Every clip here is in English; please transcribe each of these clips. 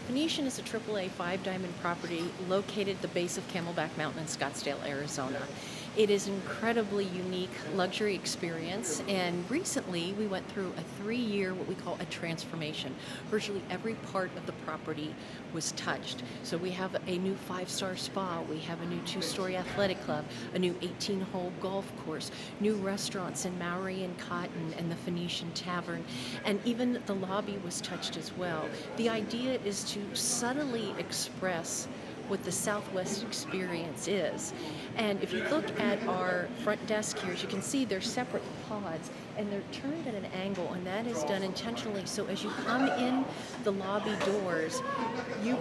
Phoenician is a AAA Five Diamond property located at the base of Camelback Mountain in Scottsdale, Arizona. It is an incredibly unique luxury experience, and recently we went through a 3-year, what we call a transformation. Virtually every part of the property was touched. So we have a new 5-star spa, we have a new 2-story athletic club, a new 18-hole golf course, new restaurants in Mowry and Cotton and the Phoenician Tavern, and even the lobby was touched as well. The idea is to subtly express what the Southwest experience is. And if you look at our front desk here, as you can see, they're separate pods and they're turned at an angle, and that is done intentionally. So as you come in the lobby doors,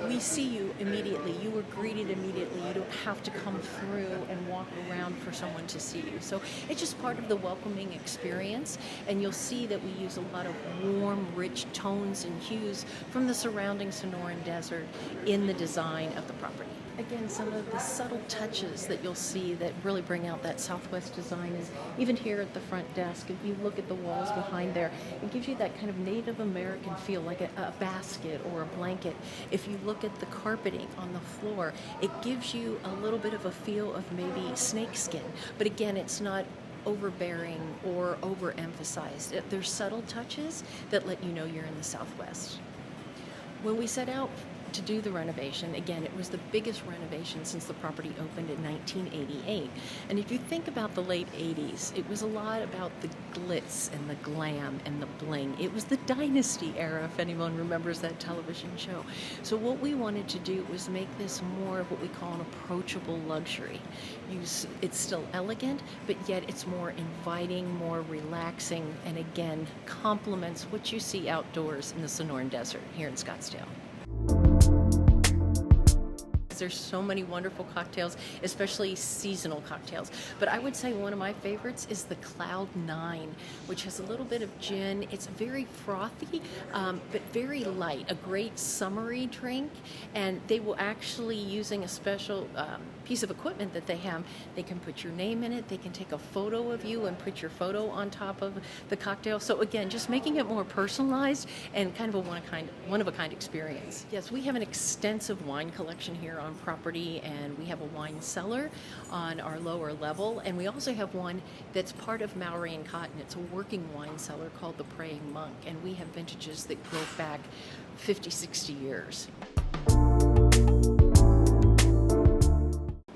we see you immediately. You were greeted immediately. You don't have to come through and walk around for someone to see you. So it's just part of the welcoming experience, and you'll see that we use a lot of warm, rich tones and hues from the surrounding Sonoran Desert in the design of the property. Again, some of the subtle touches that you'll see that really bring out that Southwest design is even here at the front desk. If you look at the walls behind there, it gives you that kind of Native American feel, like a basket or a blanket. If you look at the carpeting on the floor, it gives you a little bit of a feel of maybe snakeskin. But again, it's not overbearing or overemphasized. There's subtle touches that let you know you're in the Southwest. When we set out to do the renovation, again, it was the biggest renovation since the property opened in 1988. And if you think about the late 80s, it was a lot about the glitz and the glam and the bling. It was the Dynasty era, if anyone remembers that television show. So what we wanted to do was make this more of what we call an approachable luxury. It's still elegant, but yet it's more inviting, more relaxing, and again, complements what you see outdoors in the Sonoran Desert here in Scottsdale. There's so many wonderful cocktails, especially seasonal cocktails. But I would say one of my favorites is the Cloud 9, which has a little bit of gin. It's very frothy, but very light, a great summery drink. And they will actually, using a special piece of equipment that they have, they can put your name in it, they can take a photo of you and put your photo on top of the cocktail. So again, just making it more personalized and kind of a one-of-a-kind experience. Yes, we have an extensive wine collection here on property, and we have a wine cellar on our lower level, and we also have one that's part of Mowry and Cotton. It's a working wine cellar called the Praying Monk, and we have vintages that go back 50, 60 years.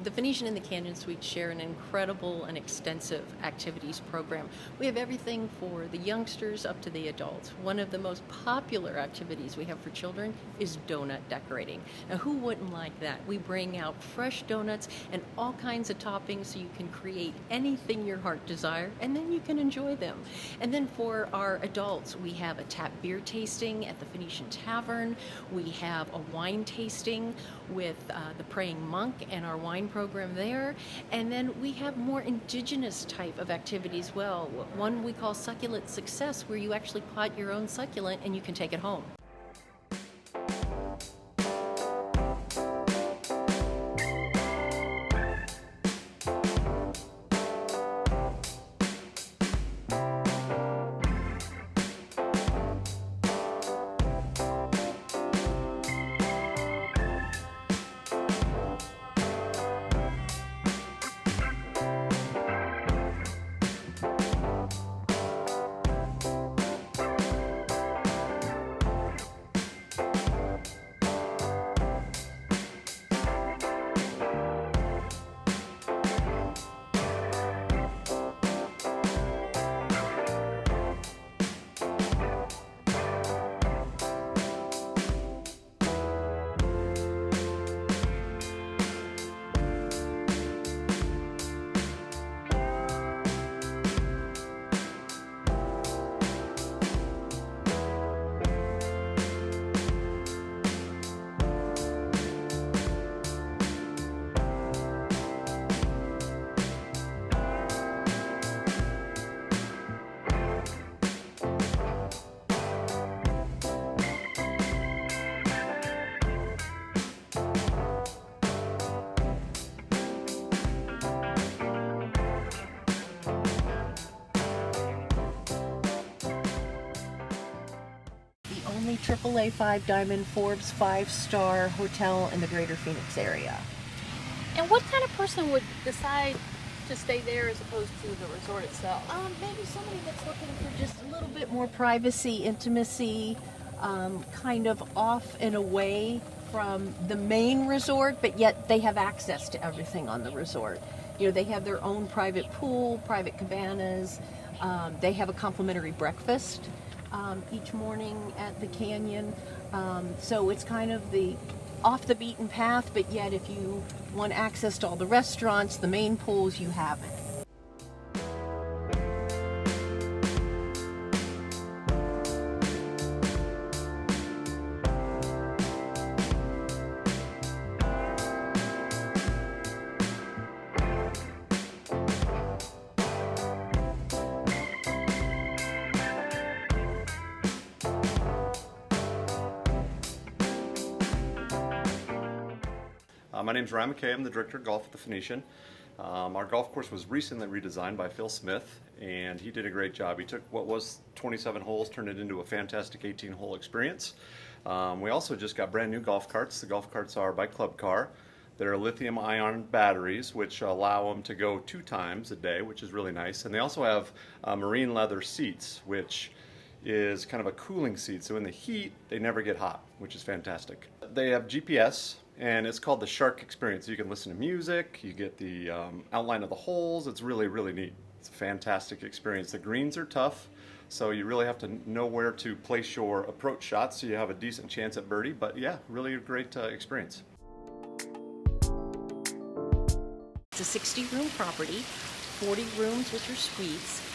The Phoenician and the Canyon Suites share an incredible and extensive activities program. We have everything for the youngsters up to the adults. One of the most popular activities we have for children is donut decorating. Now, who wouldn't like that? We bring out fresh donuts and all kinds of toppings so you can create anything your heart desires, and then you can enjoy them. And then for our adults, we have a tap beer tasting at the Phoenician Tavern. We have a wine tasting with the Praying Monk and our wine program there. And then we have more indigenous type of activities well. One we call Succulent Success, where you actually pot your own succulent and you can take it home. only AAA Five Diamond Forbes Five Star hotel in the greater Phoenix area. And what kind of person would decide to stay there as opposed to the resort itself? Maybe somebody that's looking for just a little bit more privacy, intimacy, kind of off and away from the main resort, but yet they have access to everything on the resort. You know, they have their own private pool, private cabanas. They have a complimentary breakfast each morning at the canyon. So it's kind of the off the beaten path, but yet if you want access to all the restaurants, the main pools, you have it. My name is Ryan McKay. I'm the Director of Golf at the Phoenician. Our golf course was recently redesigned by Phil Smith, and he did a great job. He took what was 27 holes, turned it into a fantastic 18-hole experience. We also just got brand new golf carts. The golf carts are by Club Car. They're lithium-ion batteries, which allow them to go 2 times a day, which is really nice. And they also have marine leather seats, which is kind of a cooling seat. So in the heat, they never get hot, which is fantastic. They have GPS. And it's called the Shark Experience. You can listen to music, you get the outline of the holes. It's really, really neat. It's a fantastic experience. The greens are tough, so you really have to know where to place your approach shots so you have a decent chance at birdie. But yeah, really a great experience. It's a 60-room property, 40 rooms which are suites.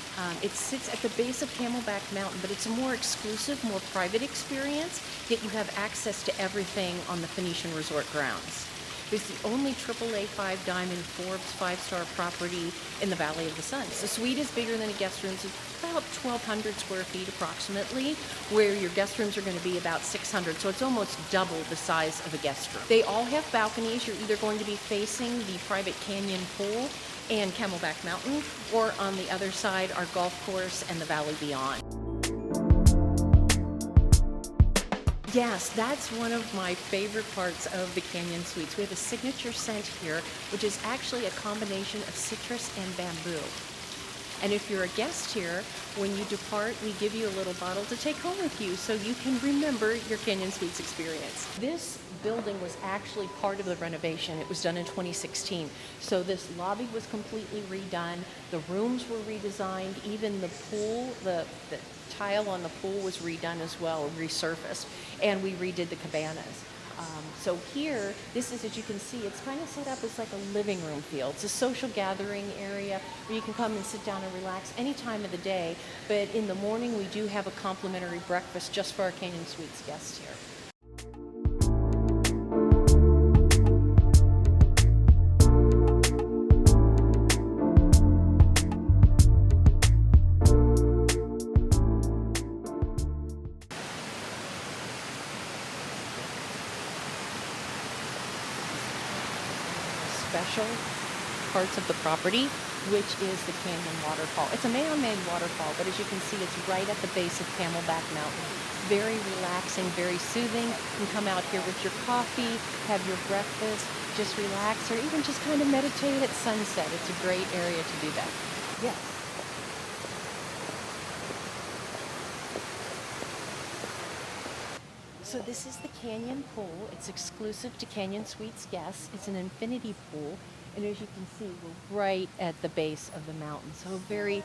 It sits at the base of Camelback Mountain, but it's a more exclusive, more private experience, yet you have access to everything on the Phoenician Resort grounds. It's the only AAA Five Diamond Forbes Five Star property in the Valley of the Sun. The suite is bigger than a guest room. It's about 1,200 square feet approximately, where your guest rooms are going to be about 600, so it's almost double the size of a guest room. They all have balconies. You're either going to be facing the private canyon pool and Camelback Mountain, or on the other side, our golf course and the valley beyond. Yes, that's one of my favorite parts of the Canyon Suites. We have a signature scent here, which is actually a combination of citrus and bamboo. And if you're a guest here, when you depart, we give you a little bottle to take home with you so you can remember your Canyon Suites experience. This building was actually part of the renovation. It was done in 2016. So this lobby was completely redone. The rooms were redesigned. Even the pool, the tile on the pool was redone as well, resurfaced. And we redid the cabanas. So here, this is, as you can see, it's kind of set up as like a living room feel. It's a social gathering area where you can come and sit down and relax any time of the day. But in the morning, we do have a complimentary breakfast just for our Canyon Suites guests here. Special parts of the property, which is the Canyon Waterfall. It's a man-made waterfall, but as you can see, it's right at the base of Camelback Mountain. Very relaxing, very soothing. You can come out here with your coffee, have your breakfast, just relax, or even just kind of meditate at sunset. It's a great area to do that. Yes. So this is the Canyon Pool. It's exclusive to Canyon Suites guests. It's an infinity pool. And as you can see, we're right at the base of the mountain. So a very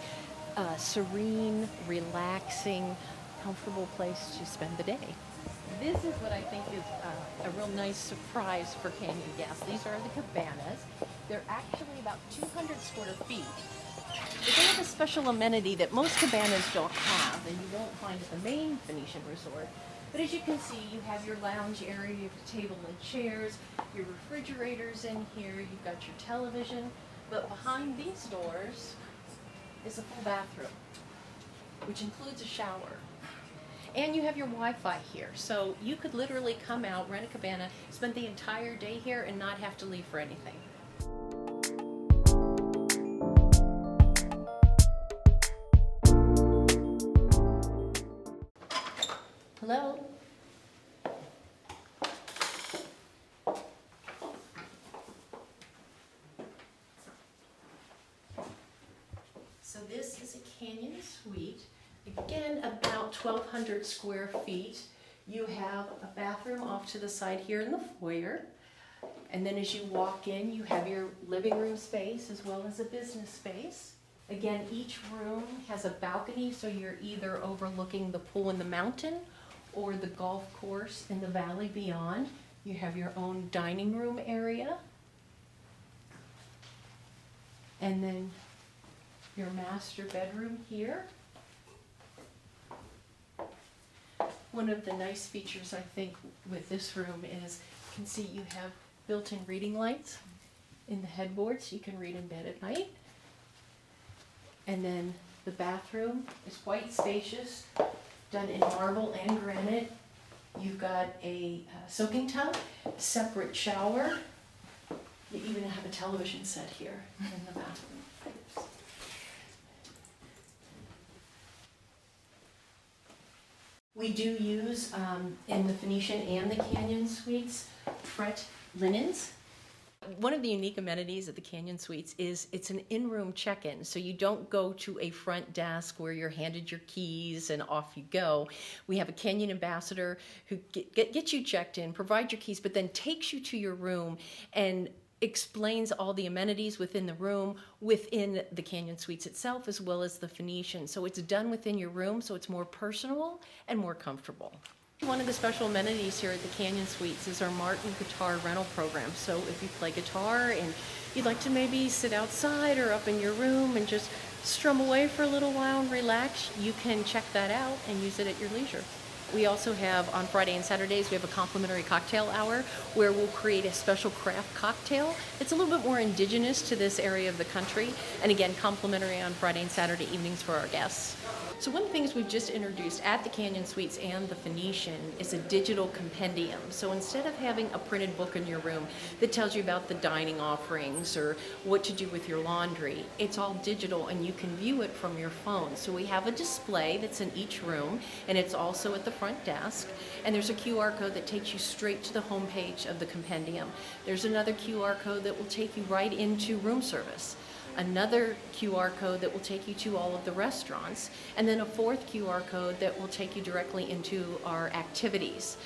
serene, relaxing, comfortable place to spend the day. This is what I think is a real nice surprise for Canyon guests. These are the cabanas. They're actually about 200 square feet. But they have a special amenity that most cabanas don't have, and you won't find at the main Phoenician Resort. But as you can see, you have your lounge area, you have a table and chairs, your refrigerators in here, you've got your television. But behind these doors is a full bathroom, which includes a shower. And you have your Wi-Fi here. So you could literally come out, rent a cabana, spend the entire day here and not have to leave for anything. Hello? So this is a canyon suite. Again, about 1,200 square feet. You have a bathroom off to the side here in the foyer. And then as you walk in, you have your living room space as well as a business space. Again, each room has a balcony, so you're either overlooking the pool in the mountain or the golf course in the valley beyond. You have your own dining room area. And then your master bedroom here. One of the nice features I think with this room is you can see you have built-in reading lights in the headboard so you can read in bed at night. And then the bathroom is quite spacious, done in marble and granite. You've got a soaking tub, separate shower. You even have a television set here in the bathroom. We do use, in the Phoenician and the Canyon Suites, fret linens. One of the unique amenities of the Canyon Suites is it's an in-room check-in, so you don't go to a front desk where you're handed your keys and off you go. We have a Canyon ambassador who gets you checked in, provides your keys, but then takes you to your room and explains all the amenities within the room, within the Canyon Suites itself, as well as the Phoenician. So it's done within your room, so it's more personal and more comfortable. One of the special amenities here at the Canyon Suites is our Martin guitar rental program. So if you play guitar and you'd like to maybe sit outside or up in your room and just strum away for a little while and relax, you can check that out and use it at your leisure. We also have, on Friday and Saturdays, we have a complimentary cocktail hour where we'll create a special craft cocktail. It's a little bit more indigenous to this area of the country, and again, complimentary on Friday and Saturday evenings for our guests. So one of the things we've just introduced at the Canyon Suites and the Phoenician is a digital compendium. So instead of having a printed book in your room that tells you about the dining offerings or what to do with your laundry, it's all digital and you can view it from your phone. So we have a display that's in each room, and it's also at the front desk. And there's a QR code that takes you straight to the homepage of the compendium. There's another QR code that will take you right into room service. Another QR code that will take you to all of the restaurants, and then a fourth QR code that will take you directly into our activities.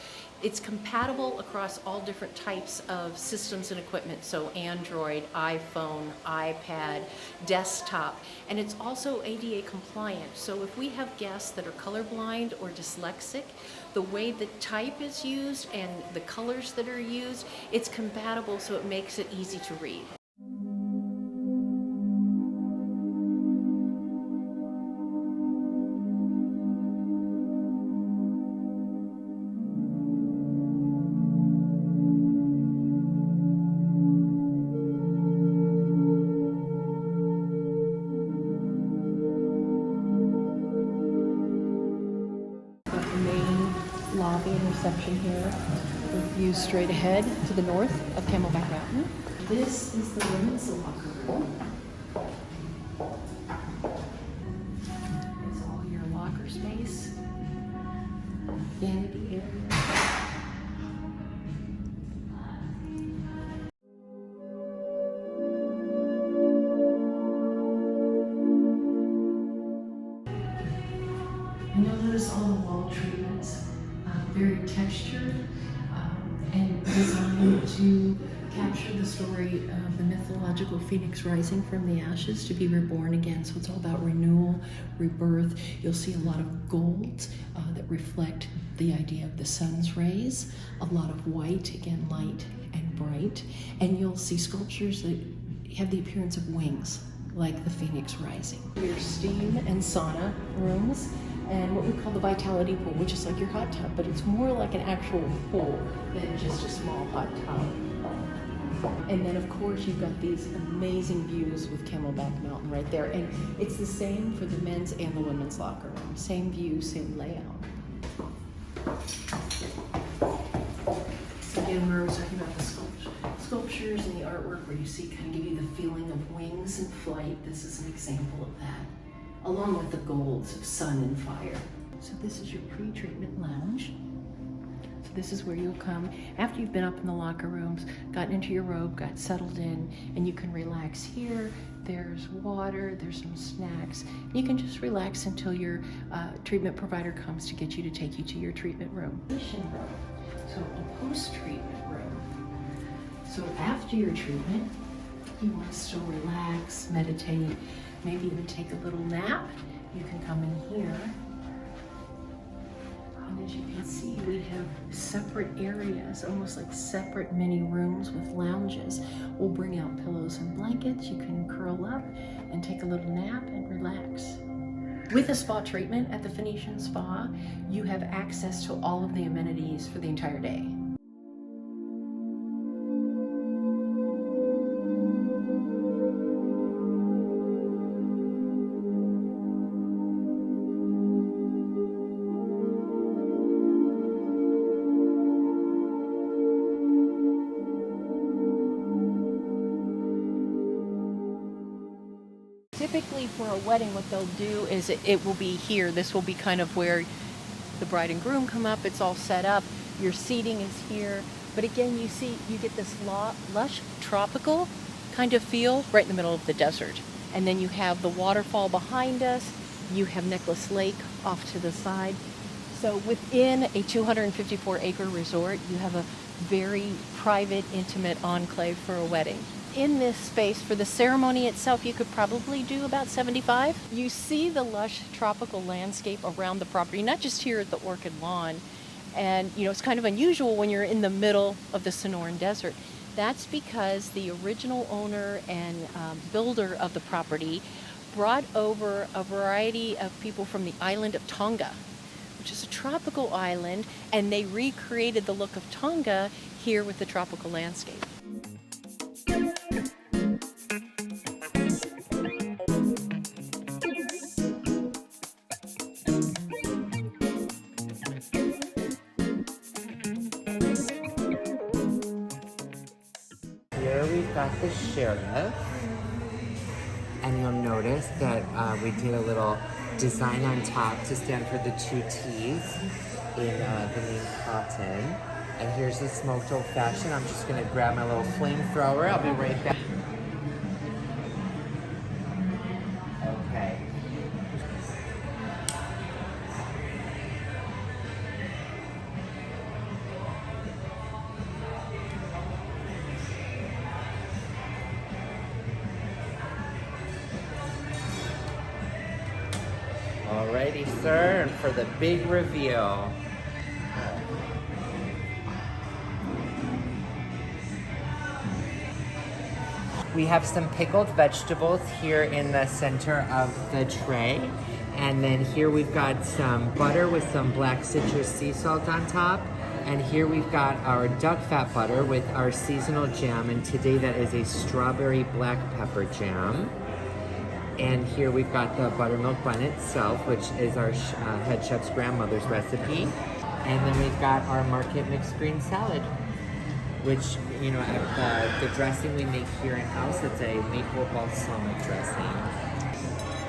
It's compatible across all different types of systems and equipment, so Android, iPhone, iPad, desktop, and it's also ADA compliant. So if we have guests that are colorblind or dyslexic, the way the type is used and the colors that are used, it's compatible, so it makes it easy to read. Lobby and reception here with views straight ahead to the north of Camelback Mountain. This is the women's locker room. It's all your locker space, vanity area. And you'll notice all the wall treatments. Very textured and designed to capture the story of the mythological phoenix rising from the ashes to be reborn again. So it's all about renewal, rebirth. You'll see a lot of golds that reflect the idea of the sun's rays, a lot of white, again light and bright, and you'll see sculptures that have the appearance of wings, like the phoenix rising. Your steam and sauna rooms, and what we call the vitality pool, which is like your hot tub, but it's more like an actual pool than just a small hot tub. And then of course you've got these amazing views with Camelback Mountain right there, and it's the same for the men's and the women's locker room. Same view, same layout. So again, where I was talking about the sculptures and the artwork where you see kind of give you the feeling of wings and flight, this is an example of that, along with the golds of sun and fire. So this is your pre-treatment lounge. So this is where you'll come after you've been up in the locker rooms, gotten into your robe, got settled in, and you can relax here. There's water, there's some snacks. You can just relax until your treatment provider comes to get you to take you to your treatment room. So a post-treatment room. So after your treatment, you want to still relax, meditate, maybe even take a little nap. You can come in here. And as you can see, we have separate areas, almost like separate mini rooms with lounges. We'll bring out pillows and blankets. You can curl up and take a little nap and relax. With a spa treatment at the Phoenician Spa, you have access to all of the amenities for the entire day. Typically for a wedding, what they'll do is it will be here. This will be kind of where the bride and groom come up. It's all set up. Your seating is here. But again, you get this lush tropical kind of feel right in the middle of the desert. And then you have the waterfall behind us. You have Necklace Lake off to the side. So within a 254-acre resort, you have a very private, intimate enclave for a wedding. In this space, for the ceremony itself, you could probably do about 75. You see the lush tropical landscape around the property, not just here at the Orchid Lawn. And it's kind of unusual when you're in the middle of the Sonoran Desert. That's because the original owner and builder of the property brought over a variety of people from the island of Tonga, which is a tropical island, and they recreated the look of Tonga here with the tropical landscape. Here we've got the sheriff, and you'll notice that we did a little design on top to stand for the two T's in the Mowry Cotton. And here's the smoked old fashioned. I'm just gonna grab my little flamethrower. I'll be right back. Okay. Alrighty, sir, and for the big reveal. We have some pickled vegetables here in the center of the tray. And then here we've got some butter with some black citrus sea salt on top. And here we've got our duck fat butter with our seasonal jam. And today that is a strawberry black pepper jam. And here we've got the buttermilk bun itself, which is our head chef's grandmother's recipe. And then we've got our market mixed green salad, which, the dressing we make here in-house, it's a maple balsamic dressing.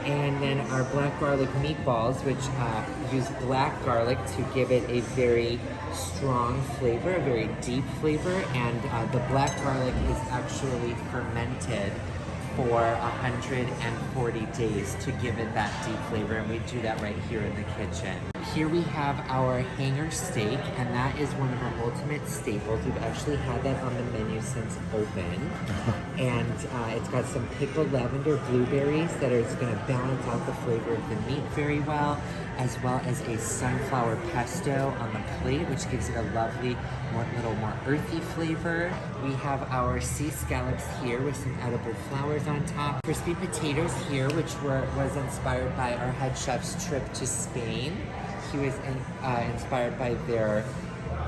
And then our black garlic meatballs, which use black garlic to give it a very strong flavor, a very deep flavor. And the black garlic is actually fermented for 140 days to give it that deep flavor, and we do that right here in the kitchen. Here we have our hanger steak, and that is one of our ultimate staples. We've actually had that on the menu since open. And it's got some pickled lavender blueberries that is gonna balance out the flavor of the meat very well as a sunflower pesto on the plate, which gives it a lovely, little more earthy flavor. We have our sea scallops here with some edible flowers on top. Crispy potatoes here, which was inspired by our head chef's trip to Spain. He was inspired by their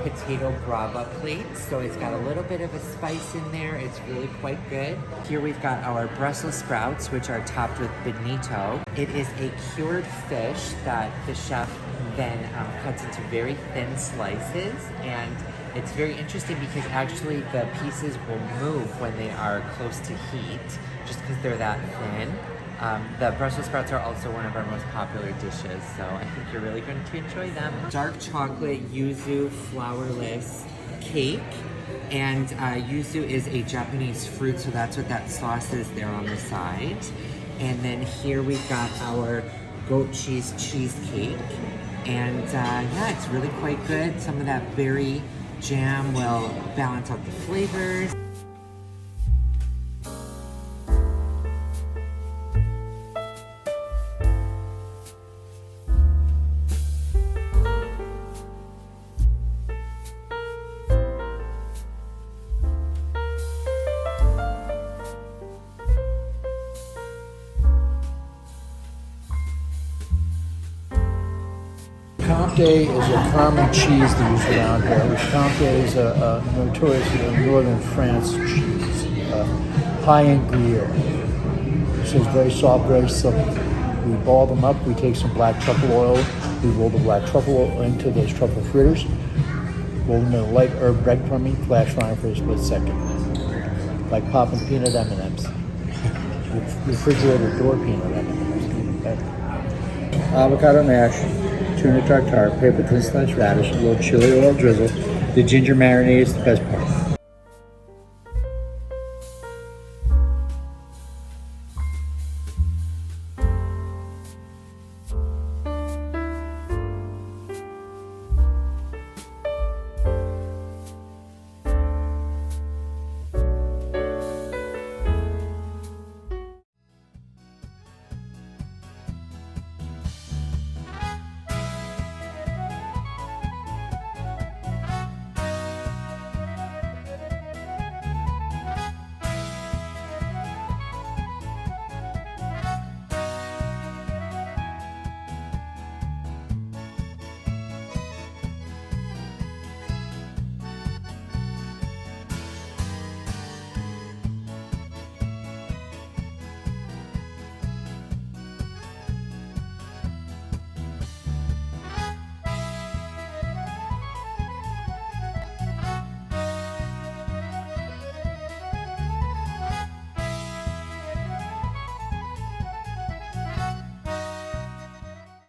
potato brava plate, so it's got a little bit of a spice in there. It's really quite good. Here we've got our Brussels sprouts, which are topped with bonito. It is a cured fish that the chef then cuts into very thin slices, and it's very interesting because actually the pieces will move when they are close to heat, just because they're that thin. The Brussels sprouts are also one of our most popular dishes, so I think you're really going to enjoy them. Dark chocolate yuzu flourless cake, and yuzu is a Japanese fruit, so that's what that sauce is there on the side. And then here we've got our goat cheese cheesecake, and yeah, it's really quite good. Some of that berry jam will balance out the flavors. Comté is a common cheese they use around here. Comté is a notorious northern France cheese, high in Gruyere. So it's very soft, very silky. We ball them up, we take some black truffle oil, we roll the black truffle oil into those truffle fritters, roll them in a light herb breadcrumbing, flash frying for a split second. Like popping peanut M&Ms. Refrigerator door peanut M&Ms, even better. Avocado mash, tuna tartare, paper thin sliced radish, a little chili oil drizzle. The ginger marinade is the best part.